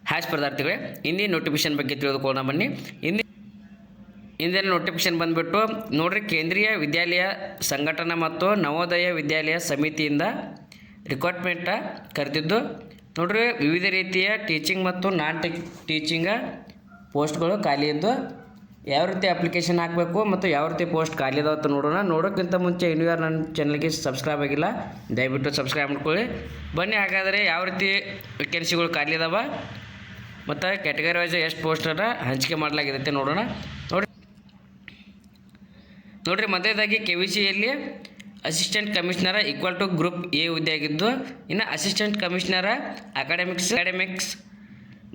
Hi ಸ್ಪರ್ಧಾರ್ಥಿಗಳೇ, ಇಂದಿನ notification ಬಗ್ಗೆ ತಿಳಿದುಕೊಳ್ಳೋಣ ಬನ್ನಿ. ಇಂದಿನ ನೋಟಿಫಿಕೇಶನ್ ಬಂದುಬಿಟ್ಟು ನೋಡ್ರಿ, ಕೇಂದ್ರೀಯ ವಿದ್ಯಾಲಯ ಸಂಘಟನಾ ಮತ್ತು ನವೋದಯ ವಿದ್ಯಾಲಯ ಸಮಿತಿಯಿಂದ ರಿಕ್ರೂಟ್ಮೆಂಟ ಕರೆದಿದ್ದು ನೋಡ್ರಿ, ವಿವಿಧ ರೀತಿಯ ಟೀಚಿಂಗ್ ಮತ್ತು ನಾನ್ ಟೀಚಿಂಗ್ ಪೋಸ್ಟ್ಗಳು ಖಾಲಿ ಇದ್ದು ಯಾವ ರೀತಿ ಅಪ್ಲಿಕೇಶನ್ ಹಾಕಬೇಕು ಮತ್ತು ಯಾವ ರೀತಿ ಪೋಸ್ಟ್ ಖಾಲಿ ಇದಾವೆ ಅಂತ ನೋಡೋಣ. ನೋಡೋಕ್ಕಿಂತ ಮುಂಚೆ ಇನ್ನೂ ಯಾರು ನನ್ನ ಚಾನಲ್ಗೆ ಸಬ್ಸ್ಕ್ರೈಬ್ ಆಗಿಲ್ಲ, ದಯವಿಟ್ಟು ಸಬ್ಸ್ಕ್ರೈಬ್ ಮಾಡ್ಕೊಳ್ಳಿ. ಬನ್ನಿ, ಹಾಗಾದರೆ ಯಾವ ರೀತಿ ವೇಕೆನ್ಸಿಗಳು ಖಾಲಿ ಇದಾವೆ ಮತ್ತು ಕ್ಯಾಟಗರಿ ವೈಸ್ ಎಷ್ಟು ಪೋಸ್ಟನ್ನು ಹಂಚಿಕೆ ಮಾಡಲಾಗಿದೆ ನೋಡೋಣ. ನೋಡಿರಿ, ಮೊದಲನೇದಾಗಿ KVCಯಲ್ಲಿ assistant commissioner equal to group A ಹುದ್ದೆ ಆಗಿದ್ದು, ಇನ್ನು assistant commissioner academics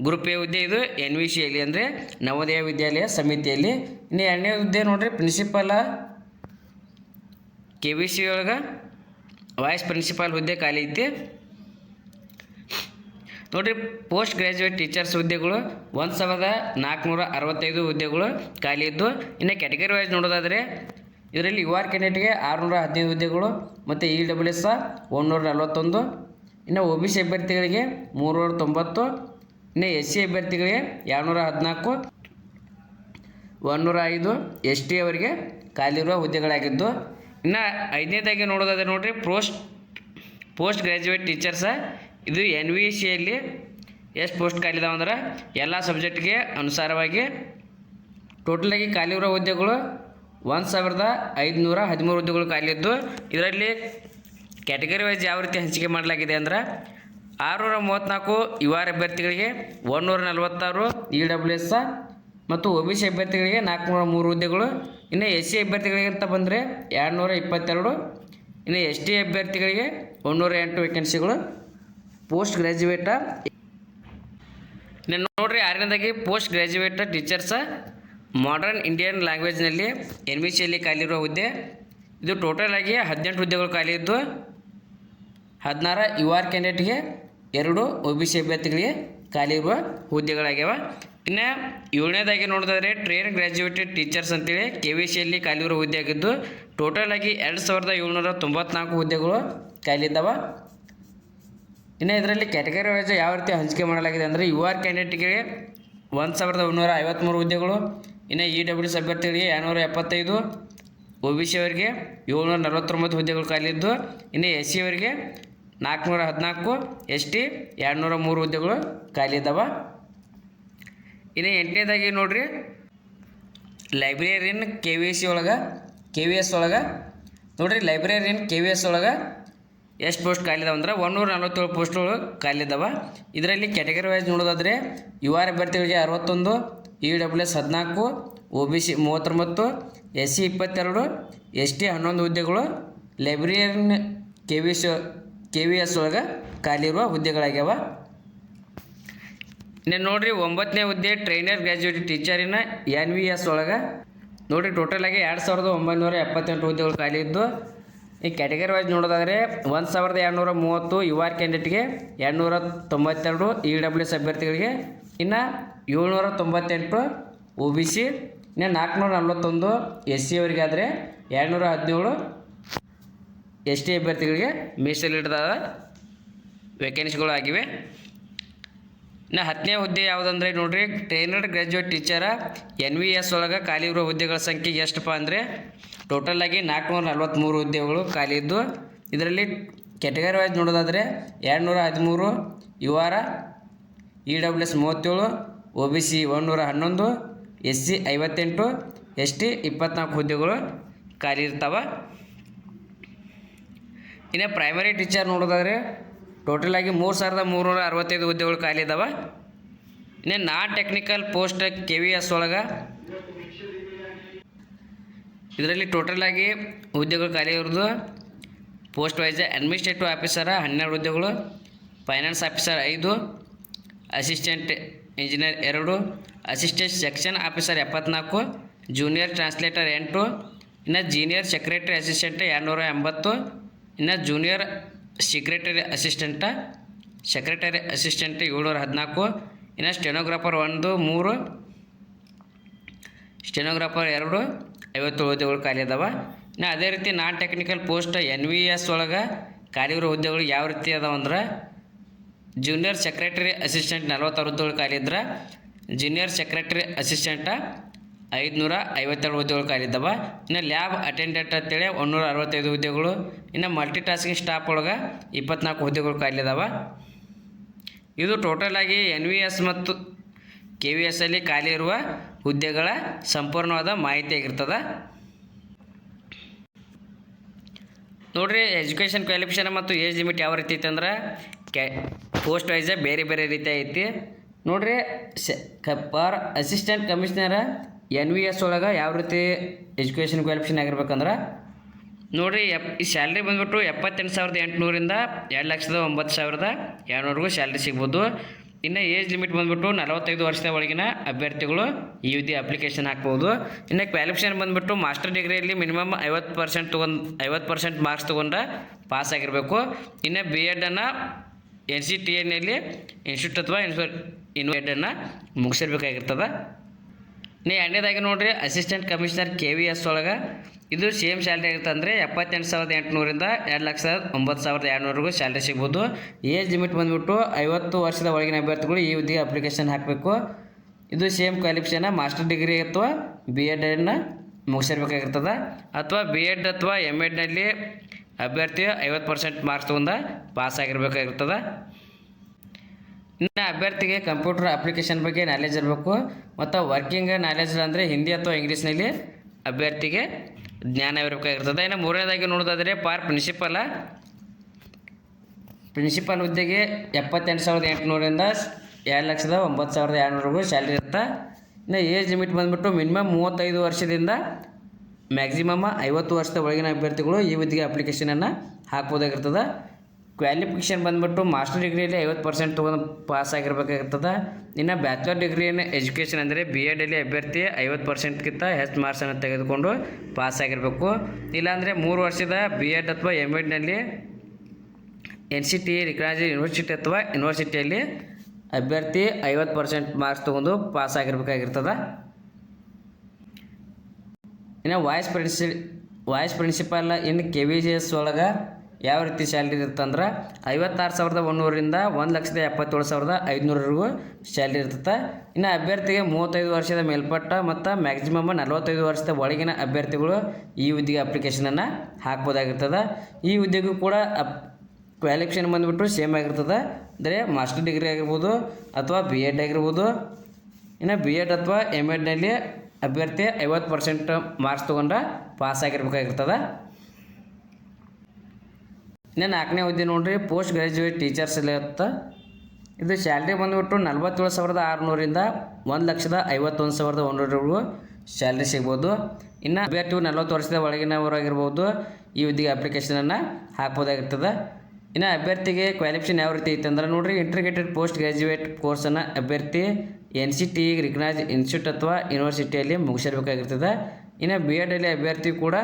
group A ಹುದ್ದೆ ಇದು NVCಯಲ್ಲಿ ಅಂದರೆ ನವೋದಯ ವಿದ್ಯಾಲಯ ಸಮಿತಿಯಲ್ಲಿ. ಇನ್ನು ಎರಡನೇ ಹುದ್ದೆ ನೋಡಿರಿ, ಪ್ರಿನ್ಸಿಪಲ್ KVC ಒಳಗೆ ವೈಸ್ ಪ್ರಿನ್ಸಿಪಾಲ್ ಹುದ್ದೆ ಖಾಲಿ ಐತಿ. ನೋಡಿರಿ, ಪೋಸ್ಟ್ ಗ್ರ್ಯಾಜುಯೇಟ್ ಟೀಚರ್ಸ್ ಹುದ್ದೆಗಳು 1465 ಹುದ್ದೆಗಳು ಖಾಲಿ ಇದ್ದು. ಇನ್ನು ಕ್ಯಾಟಗರಿ ವೈಸ್ ನೋಡೋದಾದರೆ ಇದರಲ್ಲಿ UR ಕ್ಯಾಂಡಿಡೇಟ್ಗೆ 615 ಹುದ್ದೆಗಳು ಮತ್ತು EWS 141, ಇನ್ನು OBC ಅಭ್ಯರ್ಥಿಗಳಿಗೆ 390, ಇನ್ನು SC ಅಭ್ಯರ್ಥಿಗಳಿಗೆ 214, 105 ST ಅವರಿಗೆ ಖಾಲಿ ಇರುವ ಹುದ್ದೆಗಳಾಗಿದ್ದು. ಇನ್ನು ಐದನೇದಾಗಿ ನೋಡೋದಾದರೆ ನೋಡಿರಿ, ಪೋಸ್ಟ್ ಗ್ರ್ಯಾಜುಯೇಟ್ ಟೀಚರ್ಸ ಇದು NVCಯಲ್ಲಿ ಎಷ್ಟು ಪೋಸ್ಟ್ ಖಾಲಿ ಇದಾವೆ ಅಂದ್ರೆ ಎಲ್ಲ ಸಬ್ಜೆಕ್ಟ್ಗೆ ಅನುಸಾರವಾಗಿ ಟೋಟಲಾಗಿ ಖಾಲಿ ಇರೋ ಹುದ್ದೆಗಳು 1513 ಹುದ್ದೆಗಳು ಖಾಲಿ ಇದ್ದು. ಇದರಲ್ಲಿ ಕ್ಯಾಟಗರಿ ವೈಸ್ ಯಾವ ರೀತಿ ಹಂಚಿಕೆ ಮಾಡಲಾಗಿದೆ ಅಂದ್ರೆ 634 UR ಅಭ್ಯರ್ಥಿಗಳಿಗೆ 146 EWS ಮತ್ತು OBC ಅಭ್ಯರ್ಥಿಗಳಿಗೆ 403 ಹುದ್ದೆಗಳು. ಇನ್ನು SC ಅಭ್ಯರ್ಥಿಗಳಿಗೆ ಅಂತ ಬಂದರೆ 222, ಇನ್ನು ST ಅಭ್ಯರ್ಥಿಗಳಿಗೆ 108 ವೇಕೆನ್ಸಿಗಳು ಪೋಸ್ಟ್ ಗ್ರ್ಯಾಜುಯೇಟ. ಇನ್ನು ನೋಡ್ರಿ, ಆರನೇದಾಗಿ post graduate teachers modern Indian ಲ್ಯಾಂಗ್ವೇಜ್ನಲ್ಲಿ NVCಯಲ್ಲಿ ಖಾಲಿರುವ ಹುದ್ದೆ ಇದು ಟೋಟಲ್ ಆಗಿ 18 ಹುದ್ದೆಗಳು ಖಾಲಿ ಇದ್ದು, 16 UR ಕ್ಯಾಂಡಿಡೇಟ್ಗೆ 2 OBC ಅಭ್ಯರ್ಥಿಗಳಿಗೆ ಖಾಲಿ ಇರುವ ಹುದ್ದೆಗಳಾಗ್ಯಾವ. ಇನ್ನು ಏಳನೇದಾಗಿ ನೋಡಿದ್ರೆ ಟ್ರೈನ್ ಗ್ರ್ಯಾಜುಯೇಟೆಡ್ ಟೀಚರ್ಸ್ ಅಂತೇಳಿ KVCಯಲ್ಲಿ ಖಾಲಿ ಇರುವ ಹುದ್ದೆ ಆಗಿದ್ದು ಟೋಟಲ್ ಆಗಿ 2794 ಹುದ್ದೆಗಳು ಖಾಲಿ ಇದ್ದಾವೆ. ಇನ್ನು ಇದರಲ್ಲಿ ಕ್ಯಾಟಗರಿ ವೈಸ್ ಯಾವ ರೀತಿ ಹಂಚಿಕೆ ಮಾಡಲಾಗಿದೆ ಅಂದರೆ UR ಕ್ಯಾಂಡಿಡೇಟ್ಗೆ 1153 ಹುದ್ದೆಗಳು, ಇನ್ನು EWS ಅಭ್ಯರ್ಥಿಗಳಿಗೆ 275, OBC ಅವರಿಗೆ 749 ಹುದ್ದೆಗಳು ಖಾಲಿ ಇದ್ದು, ಇನ್ನು SC ಅವರಿಗೆ 414, ST 203 ಹುದ್ದೆಗಳು ಖಾಲಿ ಇದ್ದಾವೆ. ಇನ್ನು ಎಂಟನೇದಾಗಿ ನೋಡಿರಿ, ಲೈಬ್ರೇರಿಯನ್ KVS ಒಳಗೆ ನೋಡಿರಿ, ಲೈಬ್ರೇರಿಯನ್ KVS ಒಳಗೆ ಎಷ್ಟು ಪೋಸ್ಟ್ ಖಾಲಿ ಇದಾವೆ ಅಂದ್ರೆ 147 ಪೋಸ್ಟ್ಗಳು ಖಾಲಿ ಇದ್ದಾವೆ. ಇದರಲ್ಲಿ ಕ್ಯಾಟಗರಿ ವೈಸ್ ನೋಡೋದಾದರೆ UR ಅಭ್ಯರ್ಥಿಗಳಿಗೆ 61, EWS 14, OBC 39, SC 22, ST 11 ಹುದ್ದೆಗಳು ಲೈಬ್ರೇರಿಯನ್ KVS ಒಳಗೆ ಖಾಲಿ ಇರುವ ಹುದ್ದೆಗಳಾಗ್ಯಾವ. ಇನ್ನು ನೋಡಿರಿ, 9ನೇ ಹುದ್ದೆ ಟ್ರೈನರ್ ಗ್ರ್ಯಾಜುಯೇಟ್ ಟೀಚರಿನ NVS ಒಳಗೆ ನೋಡಿರಿ ಟೋಟಲ್ ಆಗಿ 2978 ಹುದ್ದೆಗಳು ಖಾಲಿ ಇದ್ದು. ಈ ಕ್ಯಾಟಗರಿ ವೈಸ್ ನೋಡೋದಾದರೆ 1230 UR ಕ್ಯಾಂಡಿಡೇಟ್ಗೆ 292, EWS ಅಭ್ಯರ್ಥಿಗಳಿಗೆ ಇನ್ನು 798 OBC, ಇನ್ನು 441 SC ಅವರಿಗೆ ಆದರೆ 217 ST ಅಭ್ಯರ್ಥಿಗಳಿಗೆ ಮೀಸಲಿಡದ ವೇಕೆನ್ಸಿಗಳು ಆಗಿವೆ. ಇನ್ನು 10ನೇ ಹುದ್ದೆ ಯಾವುದಂದರೆ ನೋಡಿರಿ, ಟ್ರೈನರ್ ಗ್ರ್ಯಾಜುಯೇಟ್ ಟೀಚರ NVS ಒಳಗೆ ಖಾಲಿ ಇರುವ ಹುದ್ದೆಗಳ ಸಂಖ್ಯೆ ಎಷ್ಟಪ್ಪ ಅಂದರೆ ಟೋಟಲ್ ಆಗಿ 443 ಹುದ್ದೆಗಳು ಖಾಲಿ ಇದ್ದು. ಇದರಲ್ಲಿ ಕ್ಯಾಟಗರಿ ವೈಸ್ ನೋಡೋದಾದರೆ 213 UR, EWS 37, OBC 111, SC 58, ST 24 ಹುದ್ದೆಗಳು ಖಾಲಿ ಇರ್ತಾವೆ. ಇನ್ನು ಪ್ರೈಮರಿ ಟೀಚರ್ ನೋಡೋದಾದರೆ ಟೋಟಲ್ ಆಗಿ 3365 ಹುದ್ದೆಗಳು ಖಾಲಿ ಇದ್ದಾವೆ. ಇನ್ನು ನಾನ್ ಟೆಕ್ನಿಕಲ್ ಪೋಸ್ಟ್ KVS ಒಳಗೆ ಇದರಲ್ಲಿ ಟೋಟಲ್ ಆಗಿ ಹುದ್ದೆಗಳು ಖಾಲಿ ಇರೋದು ಪೋಸ್ಟ್ ವೈಸ್ ಅಡ್ಮಿನಿಸ್ಟ್ರೇಟಿವ್ ಆಫೀಸರ 12 ಹುದ್ದೆಗಳು, finance officer 5, assistant engineer 2, assistant section officer 74, junior translator 8, ಇನ್ನು ಜೂನಿಯರ್ ಸೆಕ್ರೆಟರಿ ಅಸಿಸ್ಟೆಂಟ್ 280, ಇನ್ನು ಜೂನಿಯರ್ ಸೆಕ್ರೆಟರಿ ಅಸಿಸ್ಟೆಂಟ್ 714, ಇನ್ನು ಸ್ಟೆನೋಗ್ರಾಫರ್ 1 3, ಸ್ಟೆನೋಗ್ರಾಫರ್ 2 57 ಹುದ್ದೆಗಳು ಖಾಲಿ ಇದಾವೆ. ಇನ್ನು ಅದೇ ರೀತಿ ನಾನ್ ಟೆಕ್ನಿಕಲ್ ಪೋಸ್ಟ್ NVS ಒಳಗೆ ಖಾಲಿ ಇರೋ ಹುದ್ದೆಗಳು ಯಾವ ರೀತಿ ಅದಾವೆ ಅಂದ್ರೆ ಜೂನಿಯರ್ ಸೆಕ್ರೆಟರಿ ಅಸಿಸ್ಟೆಂಟ್ 46 ಹುದ್ದೆಗಳು ಖಾಲಿ ಇದ್ರೆ ಜೂನಿಯರ್ ಸೆಕ್ರೆಟರಿ ಅಸಿಸ್ಟೆಂಟ 552 ಹುದ್ದೆಗಳು ಖಾಲಿ ಇದ್ದಾವೆ. ಇನ್ನು ಲ್ಯಾಬ್ ಅಟೆಂಡೆಂಟ್ ಅಂತೇಳಿ 165 ಹುದ್ದೆಗಳು. ಇನ್ನು ಮಲ್ಟಿ ಟಾಸ್ಕಿಂಗ್ ಸ್ಟಾಫ್ ಒಳಗೆ 24 ಹುದ್ದೆಗಳು ಖಾಲಿ ಇದ್ದಾವೆ. ಇದು ಟೋಟಲ್ ಆಗಿ NVS ಮತ್ತು KVS ಅಲ್ಲಿ ಖಾಲಿ ಇರುವ ಹುದ್ದೆಗಳ ಸಂಪೂರ್ಣವಾದ ಮಾಹಿತಿ ಆಗಿರ್ತದೆ. ನೋಡಿರಿ, ಎಜುಕೇಷನ್ ಕ್ವಾಲಿಫಿಕೇಷನ್ ಮತ್ತು ಏಜ್ ಲಿಮಿಟ್ ಯಾವ ರೀತಿ ಐತೆ ಅಂದ್ರೆ ಪೋಸ್ಟ್ ವೈಸ್ ಬೇರೆ ಬೇರೆ ರೀತಿ ಐತಿ. ನೋಡಿರಿ, ಪರ್ ಅಸಿಸ್ಟೆಂಟ್ ಕಮಿಷನರ್ NVS ಒಳಗೆ ಯಾವ ರೀತಿ ಎಜುಕೇಷನ್ ಕ್ವಾಲಿಫಿಕೇಷನ್ ಆಗಿರ್ಬೇಕಂದ್ರೆ ನೋಡಿರಿ, ಈ ಸ್ಯಾಲ್ರಿ ಬಂದುಬಿಟ್ಟು 78,800ರಿಂದ 2,09,200ವರೆಗೂ ಸ್ಯಾಲ್ರಿ ಸಿಗ್ಬೋದು. ಇನ್ನು ಏಜ್ ಲಿಮಿಟ್ ಬಂದುಬಿಟ್ಟು 45 ವರ್ಷದ ಒಳಗಿನ ಅಭ್ಯರ್ಥಿಗಳು ಈ ಹುದ್ದೆ ಅಪ್ಲಿಕೇಶನ್ ಹಾಕ್ಬೋದು. ಇನ್ನು ಕ್ವಾಲಿಫಿಕೇಷನ್ ಬಂದುಬಿಟ್ಟು ಮಾಸ್ಟರ್ ಡಿಗ್ರಿಯಲ್ಲಿ ಮಿನಿಮಮ್ 50% ಮಾರ್ಕ್ಸ್ ತೊಗೊಂಡು ಪಾಸ್ ಆಗಿರಬೇಕು. ಇನ್ನು BEdನ್ನು NCTEನಲ್ಲಿ ಇನ್ಸ್ಟಿಟ್ಯೂಟ್ ಅಥವಾ ಇನ್ವೆಡನ್ನು ಮುಗಿಸಿರ್ಬೇಕಾಗಿರ್ತದೆ. ಇನ್ನು ಎರಡನೇದಾಗಿ ನೋಡಿರಿ, ಅಸಿಸ್ಟೆಂಟ್ ಕಮಿಷನರ್ KVS ಒಳಗೆ ಇದು ಸೇಮ್ ಸ್ಯಾಲ್ರಿ ಆಗಿರುತ್ತೆ. ಅಂದರೆ 78,800ರಿಂದ 2,09,200ವರೆಗೂ ಸ್ಯಾಲ್ರಿ ಸಿಗ್ಬೋದು. ಏಜ್ ಲಿಮಿಟ್ ಬಂದುಬಿಟ್ಟು 50 ವರ್ಷದ ಒಳಗಿನ ಅಭ್ಯರ್ಥಿಗಳು ಈ ಹುದ್ದೆಗೆ ಅಪ್ಲಿಕೇಶನ್ ಹಾಕಬೇಕು. ಇದು ಸೇಮ್ ಕ್ವಾಲಿಫಿಕೇಷನ್ ಮಾಸ್ಟರ್ ಡಿಗ್ರಿ ಅಥವಾ BEdನ್ನು ಮುಗಿಸಿರ್ಬೇಕಾಗಿರ್ತದೆ. ಅಥವಾ BEd ಅಥವಾ MEdನಲ್ಲಿ ಅಭ್ಯರ್ಥಿ 50% ಮಾರ್ಕ್ಸ್ ತೊಗೊಂಡು ಪಾಸ್ ಆಗಿರಬೇಕಾಗಿರ್ತದೆ. ಇನ್ನು ಅಭ್ಯರ್ಥಿಗೆ ಕಂಪ್ಯೂಟರ್ ಅಪ್ಲಿಕೇಶನ್ ಬಗ್ಗೆ ನಾಲೆಜ್ ಇರಬೇಕು. ಮತ್ತು ವರ್ಕಿಂಗ್ ನಾಲೆಜ್ ಅಂದರೆ ಹಿಂದಿ ಅಥವಾ ಇಂಗ್ಲೀಷ್ನಲ್ಲಿ ಅಭ್ಯರ್ಥಿಗೆ ಜ್ಞಾನ ಇರಬೇಕಾಗಿರ್ತದೆ. ಇನ್ನು ಮೂರನೇದಾಗಿ ನೋಡೋದಾದರೆ ಪ್ರಿನ್ಸಿಪಲ್ ಹುದ್ದೆಗೆ 78,800ರಿಂದ 2,09,200ವರೆಗೂ ಸ್ಯಾಲ್ರಿ ಇರುತ್ತೆ. ಇನ್ನು ಏಜ್ ಲಿಮಿಟ್ ಬಂದುಬಿಟ್ಟು ಮಿನಿಮಮ್ 35 ವರ್ಷದಿಂದ ಮ್ಯಾಕ್ಸಿಮಮ್ 50 ವರ್ಷದ ಒಳಗಿನ ಅಭ್ಯರ್ಥಿಗಳು ಈ ಹುದ್ದೆಗೆ ಅಪ್ಲಿಕೇಶನನ್ನು ಹಾಕ್ಬೋದಾಗಿರ್ತದೆ. ಕ್ವಾಲಿಫಿಕೇಷನ್ ಬಂದುಬಿಟ್ಟು ಮಾಸ್ಟರ್ ಡಿಗ್ರಿಯಲ್ಲಿ 50% ತೊಗೊಂಡು ಪಾಸ್ ಆಗಿರಬೇಕಾಗಿರ್ತದೆ. ಇನ್ನು ಬ್ಯಾಚುಲರ್ ಡಿಗ್ರಿ ಎಜುಕೇಷನ್ ಅಂದರೆ BEdಲ್ಲಿ ಅಭ್ಯರ್ಥಿ 50%ಗಿಂತ ಹೆಚ್ಚು ಮಾರ್ಕ್ಸನ್ನು ತೆಗೆದುಕೊಂಡು ಪಾಸ್ ಆಗಿರಬೇಕು. ಇಲ್ಲಾಂದರೆ 3 ವರ್ಷದ BEd ಅಥವಾ MEdನಲ್ಲಿ NCTE ರಿಕಗ್ನೈಸ್ಡ್ ಯೂನಿವರ್ಸಿಟಿ ಅಥವಾ ಯೂನಿವರ್ಸಿಟಿಯಲ್ಲಿ ಅಭ್ಯರ್ಥಿ 50% ಮಾರ್ಕ್ಸ್ ತೊಗೊಂಡು ಪಾಸ್ ಆಗಿರಬೇಕಾಗಿರ್ತದೆ. ಇನ್ನು ವಾಯ್ಸ್ ಪ್ರಿನ್ಸಿಪಲ್ ಇನ್ KVS ಒಳಗೆ ಯಾವ ರೀತಿ ಸ್ಯಾಲ್ರಿ ಇರುತ್ತಂದ್ರೆ 56,100ರಿಂದ 1,77,500ವರೆಗೂ ಸ್ಯಾಲ್ರಿ ಇರ್ತದೆ. ಇನ್ನು ಅಭ್ಯರ್ಥಿಗೆ 35 ವರ್ಷದ ಮೇಲ್ಪಟ್ಟ ಮತ್ತು ಮ್ಯಾಕ್ಸಿಮಮ್ 45 ವರ್ಷದ ಒಳಗಿನ ಅಭ್ಯರ್ಥಿಗಳು ಈ ಹುದ್ದೆಗೆ ಅಪ್ಲಿಕೇಶನನ್ನು ಹಾಕ್ಬೋದಾಗಿರ್ತದೆ. ಈ ಹುದ್ದೆಗೂ ಕೂಡ ಕ್ವಾಲಿಫಿಕೇಷನ್ ಬಂದುಬಿಟ್ಟು ಸೇಮ್ ಆಗಿರ್ತದೆ. ಅಂದರೆ ಮಾಸ್ಟರ್ ಡಿಗ್ರಿ ಆಗಿರ್ಬೋದು ಅಥವಾ BEd ಆಗಿರ್ಬೋದು. ಇನ್ನು BEd ಅಥವಾ MEdನಲ್ಲಿ ಅಭ್ಯರ್ಥಿ 50% ಮಾರ್ಕ್ಸ್ ತೊಗೊಂಡು ಪಾಸ್ ಆಗಿರ್ಬೇಕಾಗಿರ್ತದೆ. ಇನ್ನು 4ನೇ ಹುದ್ದೆ ನೋಡಿರಿ, ಪೋಸ್ಟ್ ಗ್ರ್ಯಾಜುಯೇಟ್ ಟೀಚರ್ಸ್ ಇರುತ್ತೆ. ಇದು ಸ್ಯಾಲ್ರಿ ಬಂದುಬಿಟ್ಟು 47,600ರಿಂದ 1,51,100ವರೆಗೂ ಸ್ಯಾಲ್ರಿ ಸಿಗ್ಬೋದು. ಇನ್ನು ಅಭ್ಯರ್ಥಿಗಳು 40 ವರ್ಷದ ಒಳಗಿನವರಾಗಿರ್ಬೋದು ಈ ಹುದ್ದೆಗೆ ಅಪ್ಲಿಕೇಶನನ್ನು ಹಾಕ್ಬೋದಾಗಿರ್ತದೆ. ಇನ್ನು ಅಭ್ಯರ್ಥಿಗೆ ಕ್ವಾಲಿಫಿಕೇಷನ್ ಯಾವ ರೀತಿ ಐತೆ ಅಂದ್ರೆ ನೋಡಿರಿ, ಇಂಟಿಗ್ರೇಟೆಡ್ ಪೋಸ್ಟ್ ಗ್ರ್ಯಾಜುಯೇಟ್ ಕೋರ್ಸನ್ನು ಅಭ್ಯರ್ಥಿ NCTE ರಿಕಗ್ನೈಸ್ಡ್ ಇನ್ಸ್ಟಿಟ್ಯೂಟ್ ಅಥವಾ ಯೂನಿವರ್ಸಿಟಿಯಲ್ಲಿ ಮುಗಿಸಿರ್ಬೇಕಾಗಿರ್ತದೆ. ಇನ್ನು BEdಲ್ಲಿ ಅಭ್ಯರ್ಥಿ ಕೂಡ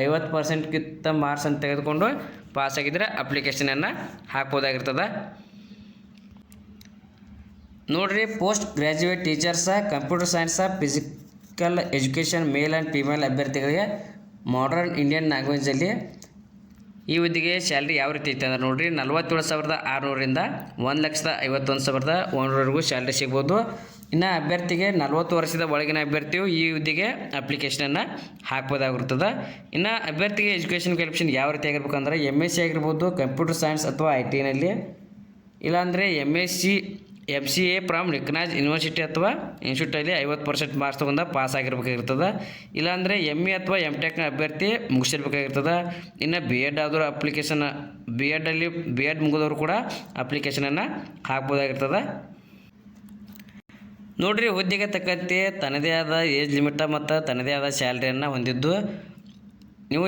50%ಗಿಂತ ಮಾರ್ಕ್ಸನ್ನು ತೆಗೆದುಕೊಂಡು ಪಾಸಾಗಿದ್ದರೆ ಅಪ್ಲಿಕೇಶನನ್ನು ಹಾಕ್ಬೋದಾಗಿರ್ತದೆ. ನೋಡಿರಿ, post graduate teachers computer science physical education male and female ಅಭ್ಯರ್ಥಿಗಳಿಗೆ ಮಾಡರ್ನ್ ಇಂಡಿಯನ್ ಲ್ಯಾಂಗ್ವೇಜಲ್ಲಿ ಈ ಹುದ್ದೆಗೆ ಸ್ಯಾಲ್ರಿ ಯಾವ ರೀತಿ ಐತೆ ಅಂದ್ರೆ ನೋಡಿರಿ, 47,600ರಿಂದ 1,51,100ವರೆಗೂ ಸ್ಯಾಲ್ರಿ ಸಿಗ್ಬೋದು. ಇನ್ನು ಅಭ್ಯರ್ಥಿಗೆ 40 ವರ್ಷದ ಒಳಗಿನ ಅಭ್ಯರ್ಥಿಯು ಈ ಹುದ್ದೆಗೆ ಅಪ್ಲಿಕೇಶನನ್ನು ಹಾಕ್ಬೋದಾಗಿರ್ತದೆ. ಇನ್ನು ಅಭ್ಯರ್ಥಿಗೆ ಎಜುಕೇಷನ್ ಕ್ವಾಲಿಫಿಕೇಷನ್ ಯಾವ ರೀತಿ ಆಗಿರ್ಬೇಕಂದ್ರೆ MSc ಆಗಿರ್ಬೋದು ಕಂಪ್ಯೂಟರ್ ಸೈನ್ಸ್ ಅಥವಾ ITನಲ್ಲಿ, ಇಲ್ಲಾಂದರೆ MCA ಫ್ರಮ್ ರಿಕಗ್ನೈಸ್ಡ್ ಯೂನಿವರ್ಸಿಟಿ ಅಥವಾ ಇನ್ಸ್ಟಿಟ್ಯೂಟಲ್ಲಿ 50% ಮಾರ್ಕ್ಸ್ ತೊಗೊಂಡು ಪಾಸ್ ಆಗಿರ್ಬೇಕಾಗಿರ್ತದೆ. ಇಲ್ಲಾಂದರೆ ME ಅಥವಾ MTechನ ಅಭ್ಯರ್ಥಿ ಮುಗಿಸಿರ್ಬೇಕಾಗಿರ್ತದೆ. ಇನ್ನು BEd ಆದರೂ BEd ಮುಗಿದವರು ಕೂಡ ಅಪ್ಲಿಕೇಶನನ್ನು ಹಾಕ್ಬೋದಾಗಿರ್ತದೆ. ನೋಡಿರಿ, ಹುದ್ದೆಗೆ ತಕ್ಕಂತೆ ತನ್ನದೇ ಆದ ಏಜ್ ಲಿಮಿಟ ಮತ್ತು ತನ್ನದೇ ಆದ ಸ್ಯಾಲ್ರಿಯನ್ನು ಹೊಂದಿದ್ದು ನೀವು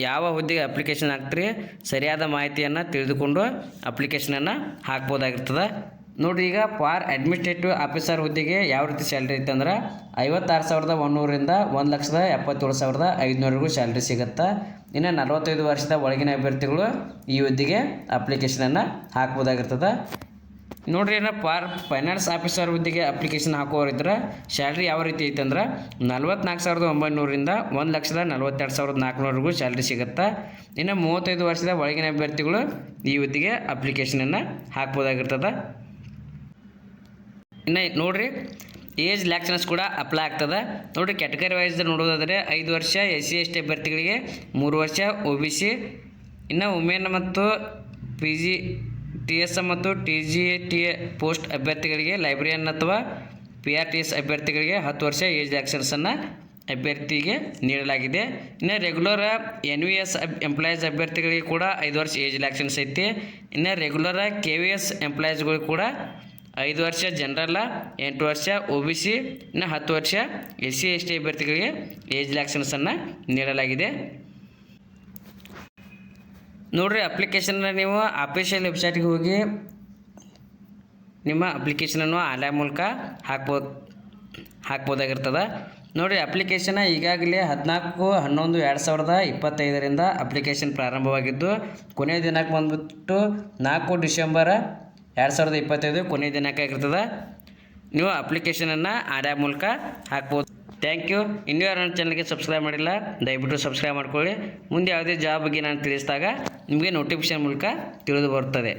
ಯಾವ ಹುದ್ದೆಗೆ ಅಪ್ಲಿಕೇಶನ್ ಹಾಕ್ತೀರಿ ಸರಿಯಾದ ಮಾಹಿತಿಯನ್ನು ತಿಳಿದುಕೊಂಡು ಅಪ್ಲಿಕೇಶನನ್ನು ಹಾಕ್ಬೋದಾಗಿರ್ತದೆ. ನೋಡಿರಿ, ಈಗ ಫಾರ್ ಅಡ್ಮಿನಿಸ್ಟ್ರೇಟಿವ್ ಆಫೀಸರ್ ಹುದ್ದೆಗೆ ಯಾವ ರೀತಿ ಸ್ಯಾಲ್ರಿ ಐತೆ ಅಂದ್ರೆ 56,100ರಿಂದ 1,77,500ವರೆಗೂ ಸ್ಯಾಲ್ರಿ ಸಿಗುತ್ತೆ. ಇನ್ನು 45 ವರ್ಷದ ಒಳಗಿನ ಅಭ್ಯರ್ಥಿಗಳು ಈ ಹುದ್ದೆಗೆ ಅಪ್ಲಿಕೇಶನನ್ನು ಹಾಕ್ಬೋದಾಗಿರ್ತದೆ. ನೋಡ್ರಿ ಫೈನಾನ್ಸ್ ಆಫೀಸರ್ ಹುದ್ದೆಗೆ ಅಪ್ಲಿಕೇಶನ್ ಹಾಕೋರಿದ್ರೆ ಸ್ಯಾಲ್ರಿ ಯಾವ ರೀತಿ ಐತಂದ್ರೆ 44,900ರಿಂದ 1,42,400ವರೆಗೂ ಸ್ಯಾಲ್ರಿ ಸಿಗುತ್ತೆ. ಇನ್ನು 35 ವರ್ಷದ ಒಳಗಿನ ಅಭ್ಯರ್ಥಿಗಳು ಈ ಹುದ್ದೆಗೆ ಅಪ್ಲಿಕೇಶನನ್ನು ಹಾಕ್ಬೋದಾಗಿರ್ತದೆ. ಇನ್ನು ನೋಡಿರಿ ಏಜ್ ರಿಲ್ಯಾಕ್ಸನ್ಸ್ ಕೂಡ ಅಪ್ಲೈ ಆಗ್ತದೆ. ನೋಡಿರಿ ಕ್ಯಾಟಗರಿ ವೈಸ್ ನೋಡೋದಾದರೆ 5 ವರ್ಷ SC/ST ಅಭ್ಯರ್ಥಿಗಳಿಗೆ, 3 ವರ್ಷ OBC, ಇನ್ನು ವುಮೆನ್ ಮತ್ತು PGTS ಮತ್ತು TGTA ಪೋಸ್ಟ್ ಅಭ್ಯರ್ಥಿಗಳಿಗೆ, ಲೈಬ್ರರಿಯನ್ ಅಥವಾ PRTS ಅಭ್ಯರ್ಥಿಗಳಿಗೆ 10 ವರ್ಷ ಏಜ್ ರಿಲ್ಯಾಕ್ಸನ್ಸನ್ನು ಅಭ್ಯರ್ಥಿಗೆ ನೀಡಲಾಗಿದೆ. ಇನ್ನು ರೆಗ್ಯುಲರ್ NVS ಎಂಪ್ಲಾಯೀಸ್ ಅಭ್ಯರ್ಥಿಗಳಿಗೆ ಕೂಡ 5 ವರ್ಷ ಏಜ್ ರಿಲ್ಯಾಕ್ಸನ್ಸ್ ಐತಿ. ಇನ್ನು ರೆಗ್ಯುಲರ್ KVS ಎಂಪ್ಲಾಯೀಸ್ಗಳಿಗೆ ಕೂಡ 5 ವರ್ಷ ಜನರಲ್ಲ, 8 ವರ್ಷ OBC, ಇನ್ನು 10 ವರ್ಷ SC/ST ಅಭ್ಯರ್ಥಿಗಳಿಗೆ ಏಜ್ ರಿಲ್ಯಾಕ್ಸನ್ಸನ್ನು ನೀಡಲಾಗಿದೆ. ನೋಡಿರಿ ಅಪ್ಲಿಕೇಶನ್ನ ನೀವು ಅಫಿಷಿಯಲ್ ವೆಬ್ಸೈಟ್ಗೆ ಹೋಗಿ ನಿಮ್ಮ ಅಪ್ಲಿಕೇಶನನ್ನು ಆನ್ಲೈನ್ ಮೂಲಕ ಹಾಕ್ಬೋದಾಗಿರ್ತದೆ. ನೋಡಿರಿ ಅಪ್ಲಿಕೇಶನ್ ಈಗಾಗಲೇ 14/11/2025ರಿಂದ ಅಪ್ಲಿಕೇಶನ್ ಪ್ರಾರಂಭವಾಗಿದ್ದು ಕೊನೆಯ ದಿನಾಂಕ ಬಂದುಬಿಟ್ಟು 4 ಡಿಸೆಂಬರ್ 2025 ಕೊನೆಯ ದಿನಾಂಕ ಆಗಿರ್ತದೆ. ನೀವು ಅಪ್ಲಿಕೇಶನನ್ನು ಆನ್ಲೈನ್ ಮೂಲಕ ಹಾಕ್ಬೋದು. Thank you. ಇನ್ನೂ ಯಾರು ನನ್ನ ಚಾನಲ್ಗೆ ಸಬ್ಸ್ಕ್ರೈಬ್ ಮಾಡಿಲ್ಲ ದಯವಿಟ್ಟು ಸಬ್ಸ್ಕ್ರೈಬ್ ಮಾಡ್ಕೊಳ್ಳಿ. ಮುಂದೆ ಯಾವುದೇ ಜಾಬ್ ಬಗ್ಗೆ ನಾನು ತಿಳಿಸಿದಾಗ ನಿಮಗೆ ನೋಟಿಫಿಕೇಶನ್ ಮೂಲಕ ತಿಳಿದು ಬರುತ್ತದೆ.